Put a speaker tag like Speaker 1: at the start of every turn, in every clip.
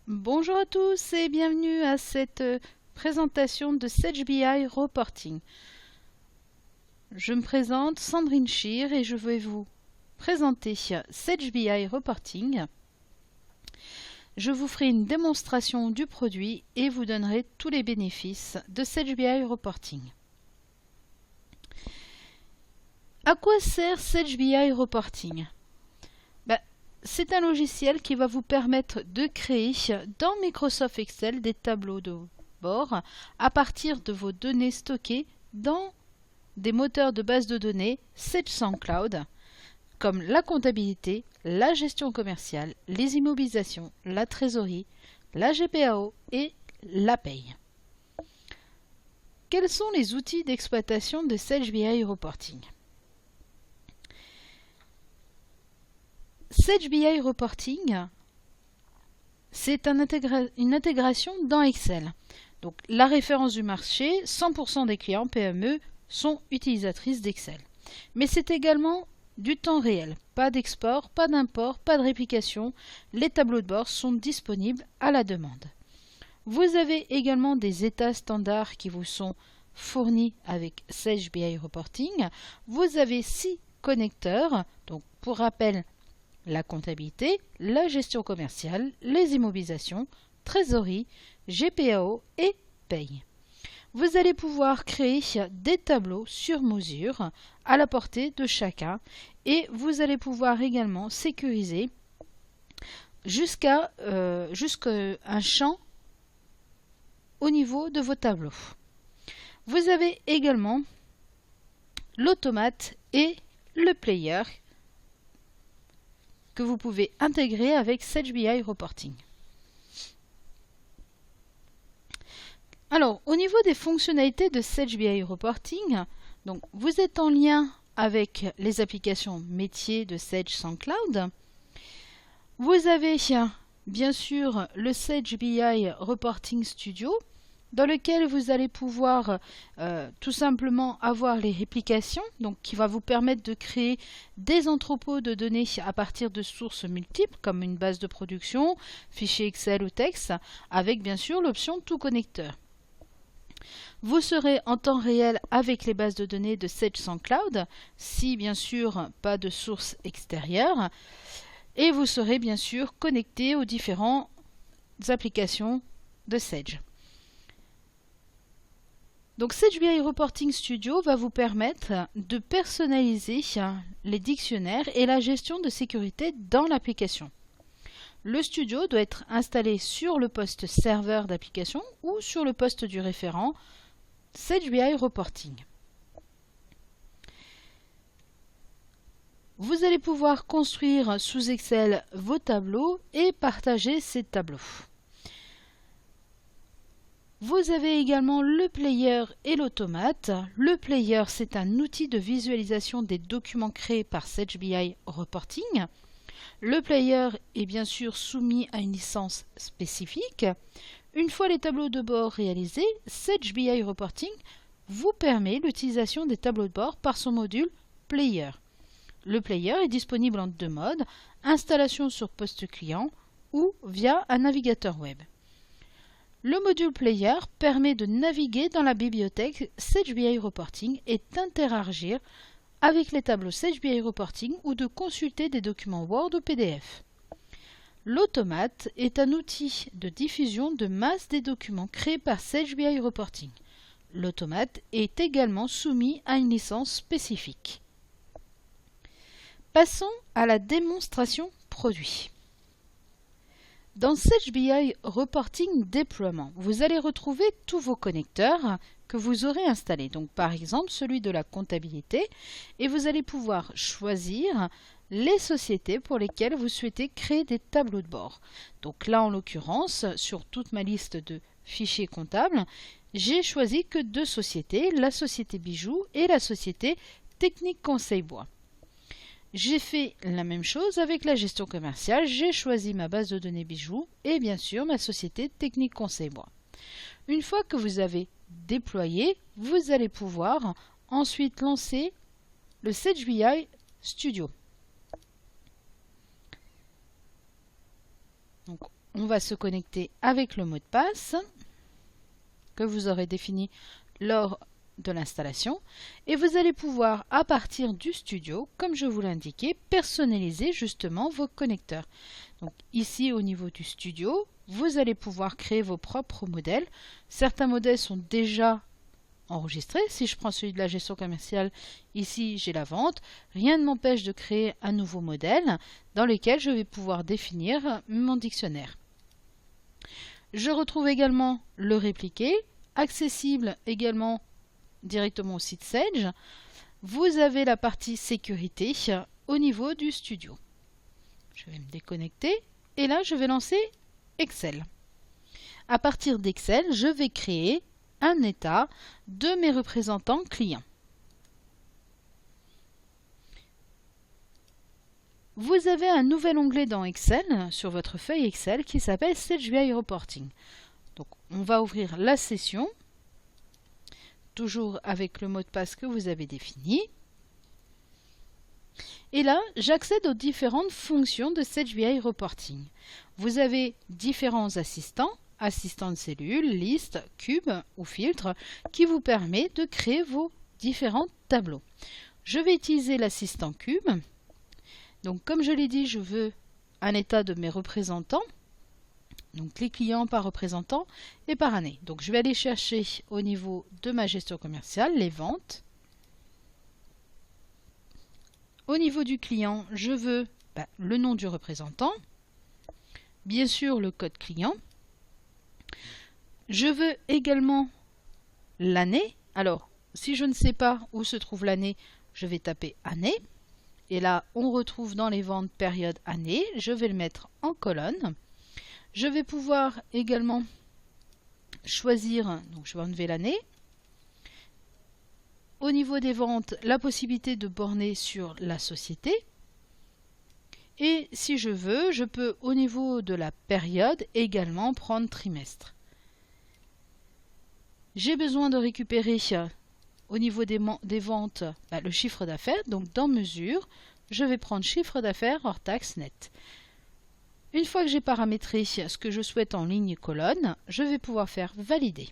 Speaker 1: Bonjour à tous et bienvenue à cette présentation de Sage BI Reporting. Je me présente Sandrine Scheer et je vais vous présenter Sage BI Reporting. Je vous ferai une démonstration du produit et vous donnerai tous les bénéfices de Sage BI Reporting. À quoi sert Sage BI Reporting? C'est un logiciel qui va vous permettre de créer dans Microsoft Excel des tableaux de bord à partir de vos données stockées dans des moteurs de base de données Sage Cloud, comme la comptabilité, la gestion commerciale, les immobilisations, la trésorerie, la GPAO et la paye. Quels sont les outils d'exploitation de Sage BI Reporting? Sage BI Reporting, c'est une intégration dans Excel. Donc, la référence du marché, 100% des clients PME sont utilisatrices d'Excel. Mais c'est également du temps réel. Pas d'export, pas d'import, pas de réplication. Les tableaux de bord sont disponibles à la demande. Vous avez également des états standards qui vous sont fournis avec Sage BI Reporting. Vous avez 6 connecteurs. Donc, pour rappel, la comptabilité, la gestion commerciale, les immobilisations, trésorerie, GPAO et paye. Vous allez pouvoir créer des tableaux sur mesure à la portée de chacun et vous allez pouvoir également sécuriser jusqu'à un champ au niveau de vos tableaux. Vous avez également l'automate et le player que vous pouvez intégrer avec Sage BI Reporting. Alors, au niveau des fonctionnalités de Sage BI Reporting, donc vous êtes en lien avec les applications métiers de Sage Cloud. Vous avez bien sûr le Sage BI Reporting Studio, dans lequel vous allez pouvoir tout simplement avoir les réplications, donc qui va vous permettre de créer des entrepôts de données à partir de sources multiples, comme une base de production, fichier Excel ou texte, avec bien sûr l'option Tout connecteur. Vous serez en temps réel avec les bases de données de Sage Cloud, si bien sûr pas de source extérieure, et vous serez bien sûr connecté aux différentes applications de Sage. Donc Sage BI Reporting Studio va vous permettre de personnaliser les dictionnaires et la gestion de sécurité dans l'application. Le studio doit être installé sur le poste serveur d'application ou sur le poste du référent Sage BI Reporting. Vous allez pouvoir construire sous Excel vos tableaux et partager ces tableaux. Vous avez également le player et l'automate. Le player, c'est un outil de visualisation des documents créés par Sage BI Reporting. Le player est bien sûr soumis à une licence spécifique. Une fois les tableaux de bord réalisés, Sage BI Reporting vous permet l'utilisation des tableaux de bord par son module player. Le player est disponible en 2 modes, installation sur poste client ou via un navigateur web. Le module Player permet de naviguer dans la bibliothèque Sage BI Reporting et d'interagir avec les tableaux Sage BI Reporting ou de consulter des documents Word ou PDF. L'automate est un outil de diffusion de masse des documents créés par Sage BI Reporting. L'automate est également soumis à une licence spécifique. Passons à la démonstration produit. Dans Sage BI Reporting Déploiement, vous allez retrouver tous vos connecteurs que vous aurez installés. Donc par exemple celui de la comptabilité et vous allez pouvoir choisir les sociétés pour lesquelles vous souhaitez créer des tableaux de bord. Donc là en l'occurrence, sur toute ma liste de fichiers comptables, j'ai choisi que 2 sociétés, la société Bijoux et la société Technique Conseil Bois. J'ai fait la même chose avec la gestion commerciale, j'ai choisi ma base de données Bijoux et bien sûr ma société Technique Conseil Bois. Une fois que vous avez déployé, vous allez pouvoir ensuite lancer le Sage BI Studio. Donc, on va se connecter avec le mot de passe que vous aurez défini lors de l'installation et vous allez pouvoir, à partir du studio, comme je vous l'ai indiqué, personnaliser justement vos connecteurs. Donc ici au niveau du studio, vous allez pouvoir créer vos propres modèles. Certains modèles sont déjà enregistrés. Si je prends celui de la gestion commerciale, ici j'ai la vente. Rien ne m'empêche de créer un nouveau modèle dans lequel je vais pouvoir définir mon dictionnaire. Je retrouve également le répliqué, accessible également directement au site Sage. Vous avez la partie sécurité au niveau du studio. Je vais me déconnecter et là je vais lancer Excel. À partir d'Excel, je vais créer un état de mes représentants clients. Vous avez un nouvel onglet dans Excel, sur votre feuille Excel, qui s'appelle Sage BI Reporting. Donc, on va ouvrir la session, toujours avec le mot de passe que vous avez défini. Et là, j'accède aux différentes fonctions de Sage BI Reporting. Vous avez différents assistants, assistants de cellules, listes, cubes ou filtres, qui vous permet de créer vos différents tableaux. Je vais utiliser l'assistant cube. Donc, comme je l'ai dit, je veux un état de mes représentants. Donc, les clients par représentant et par année. Donc, je vais aller chercher au niveau de ma gestion commerciale les ventes. Au niveau du client, je veux le nom du représentant. Bien sûr, le code client. Je veux également l'année. Alors, si je ne sais pas où se trouve l'année, je vais taper année. Et là, on retrouve dans les ventes période année. Je vais le mettre en colonne. Je vais pouvoir également choisir, donc je vais enlever l'année. Au niveau des ventes, la possibilité de borner sur la société. Et si je veux, je peux au niveau de la période également prendre trimestre. J'ai besoin de récupérer au niveau des ventes le chiffre d'affaires. Donc dans mesure, je vais prendre chiffre d'affaires hors taxe net. Une fois que j'ai paramétré ce que je souhaite en ligne et colonne, je vais pouvoir faire valider.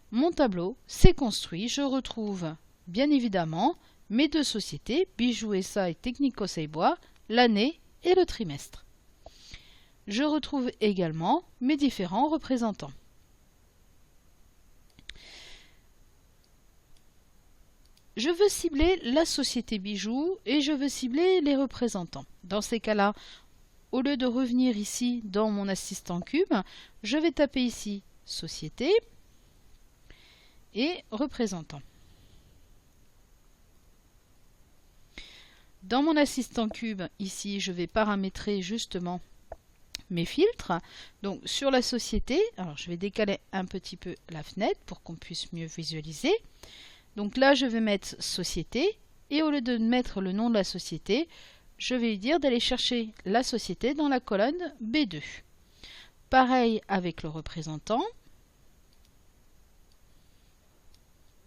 Speaker 1: Mon tableau s'est construit. Je retrouve bien évidemment mes deux sociétés, Bijoux SA et Technique Conseil Bois, l'année et le trimestre. Je retrouve également mes différents représentants. Je veux cibler la société Bijoux et je veux cibler les représentants. Dans ces cas-là, au lieu de revenir ici dans mon assistant cube, je vais taper ici société et représentant. Dans mon assistant cube, ici, je vais paramétrer justement mes filtres. Donc sur la société, alors je vais décaler un petit peu la fenêtre pour qu'on puisse mieux visualiser. Donc là, je vais mettre société et au lieu de mettre le nom de la société, je vais lui dire d'aller chercher la société dans la colonne B2. Pareil avec le représentant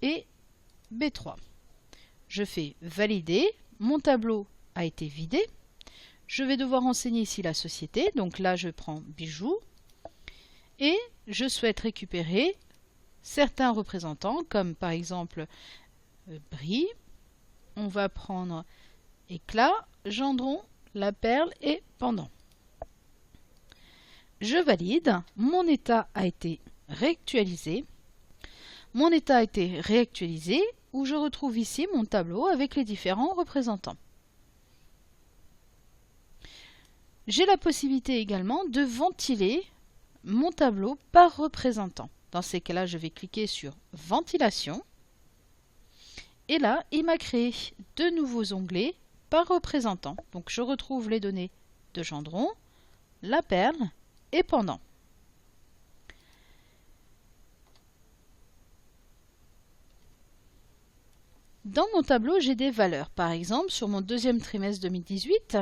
Speaker 1: et B3. Je fais valider. Mon tableau a été vidé. Je vais devoir renseigner ici la société. Donc là, je prends Bijoux et je souhaite récupérer certains représentants, comme par exemple Brie. On va prendre Éclat, Gendron, La Perle et Pendant. Je valide. Mon état a été réactualisé. Mon état a été réactualisé où je retrouve ici mon tableau avec les différents représentants. J'ai la possibilité également de ventiler mon tableau par représentant. Dans ces cas-là, je vais cliquer sur Ventilation. Et là, il m'a créé deux nouveaux onglets par représentant. Donc, je retrouve les données de Gendron, La Perle et Pendant. Dans mon tableau, j'ai des valeurs. Par exemple, sur mon deuxième trimestre 2018,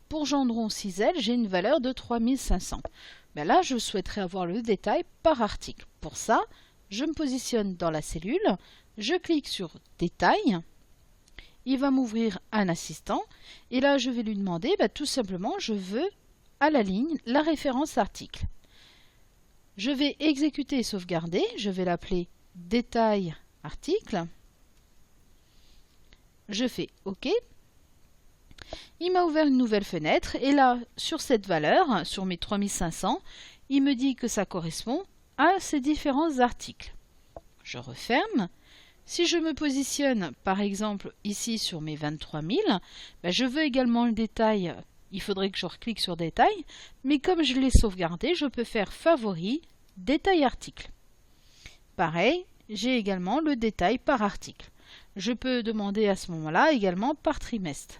Speaker 1: pour Gendron 6L, j'ai une valeur de 3500. Ben là, je souhaiterais avoir le détail par article. Pour ça, je me positionne dans la cellule, je clique sur Détail, il va m'ouvrir un assistant et là, je vais lui demander, tout simplement, je veux à la ligne la référence article. Je vais exécuter et sauvegarder. Je vais l'appeler détail article. Je fais OK. Il m'a ouvert une nouvelle fenêtre et là, sur cette valeur, sur mes 3500, il me dit que ça correspond à ces différents articles. Je referme. Si je me positionne, par exemple, ici sur mes 23 000, je veux également le détail. Il faudrait que je reclique sur détail, mais comme je l'ai sauvegardé, je peux faire favori, détail article. Pareil, j'ai également le détail par article. Je peux demander à ce moment-là également par trimestre.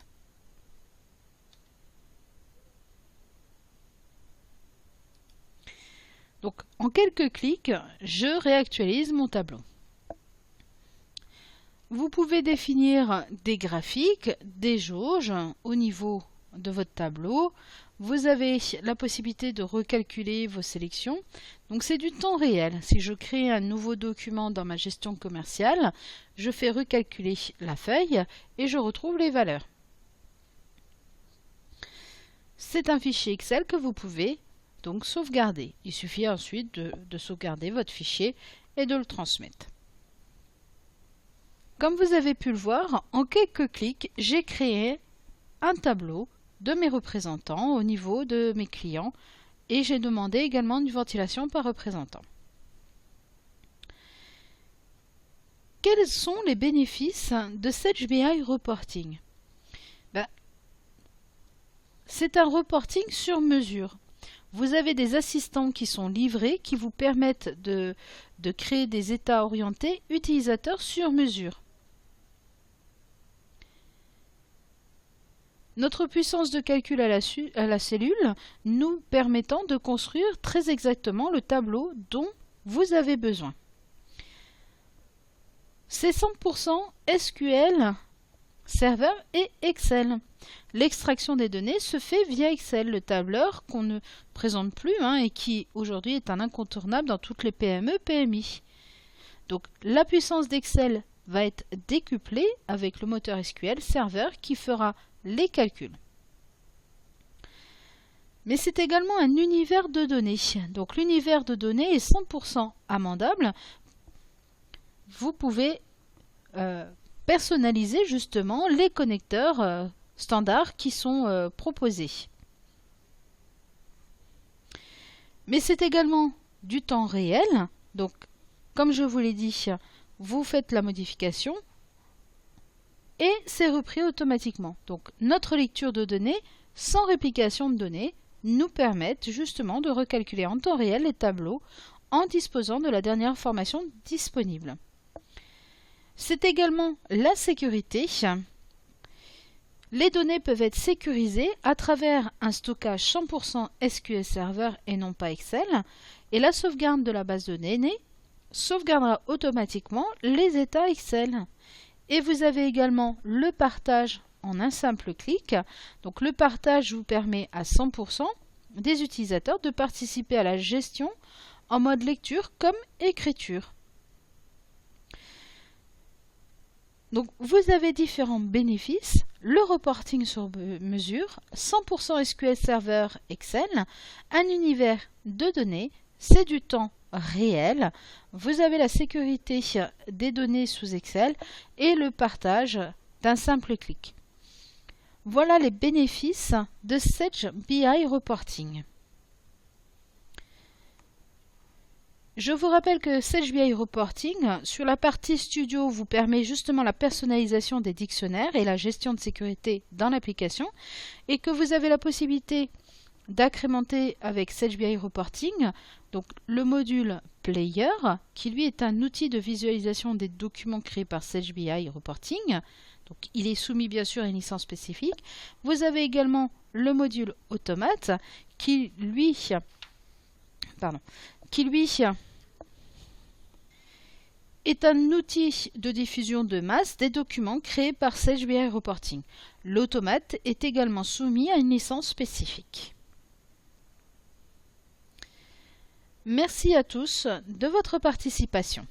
Speaker 1: Donc, en quelques clics, je réactualise mon tableau. Vous pouvez définir des graphiques, des jauges au niveau de votre tableau. Vous avez la possibilité de recalculer vos sélections. Donc c'est du temps réel. Si je crée un nouveau document dans ma gestion commerciale, je fais recalculer la feuille et je retrouve les valeurs. C'est un fichier Excel que vous pouvez donc sauvegarder. Il suffit ensuite de sauvegarder votre fichier et de le transmettre. Comme vous avez pu le voir, en quelques clics, j'ai créé un tableau de mes représentants au niveau de mes clients et j'ai demandé également une ventilation par représentant. Quels sont les bénéfices de Sage BI Reporting? C'est un reporting sur mesure. Vous avez des assistants qui sont livrés qui vous permettent de créer des états orientés utilisateurs sur mesure. Notre puissance de calcul à la cellule nous permettant de construire très exactement le tableau dont vous avez besoin. C'est 100% SQL, Server et Excel. L'extraction des données se fait via Excel, le tableur qu'on ne présente plus et qui aujourd'hui est un incontournable dans toutes les PME, PMI. Donc la puissance d'Excel va être décuplée avec le moteur SQL Server qui fera les calculs. Mais c'est également un univers de données. Donc l'univers de données est 100% amendable. Vous pouvez personnaliser justement les connecteurs standards qui sont proposés. Mais c'est également du temps réel. Donc comme je vous l'ai dit, vous faites la modification et c'est repris automatiquement. Donc notre lecture de données sans réplication de données nous permettent justement de recalculer en temps réel les tableaux en disposant de la dernière information disponible. C'est également la sécurité. Les données peuvent être sécurisées à travers un stockage 100% SQL Server et non pas Excel et la sauvegarde de la base de données sauvegardera automatiquement les états Excel. Et vous avez également le partage en un simple clic. Donc le partage vous permet à 100% des utilisateurs de participer à la gestion en mode lecture comme écriture. Donc vous avez différents bénéfices. Le reporting sur mesure, 100% SQL Server Excel, un univers de données, c'est du temps réel. Vous avez la sécurité des données sous Excel et le partage d'un simple clic. Voilà les bénéfices de Sage BI Reporting. Je vous rappelle que Sage BI Reporting, sur la partie Studio, vous permet justement la personnalisation des dictionnaires et la gestion de sécurité dans l'application et que vous avez la possibilité d'accrémenter avec Sage BI Reporting donc le module Player qui lui est un outil de visualisation des documents créés par Sage BI Reporting. Donc il est soumis bien sûr à une licence spécifique. Vous avez également le module Automate qui lui est un outil de diffusion de masse des documents créés par Sage BI Reporting. L'automate est également soumis à une licence spécifique. Merci à tous de votre participation.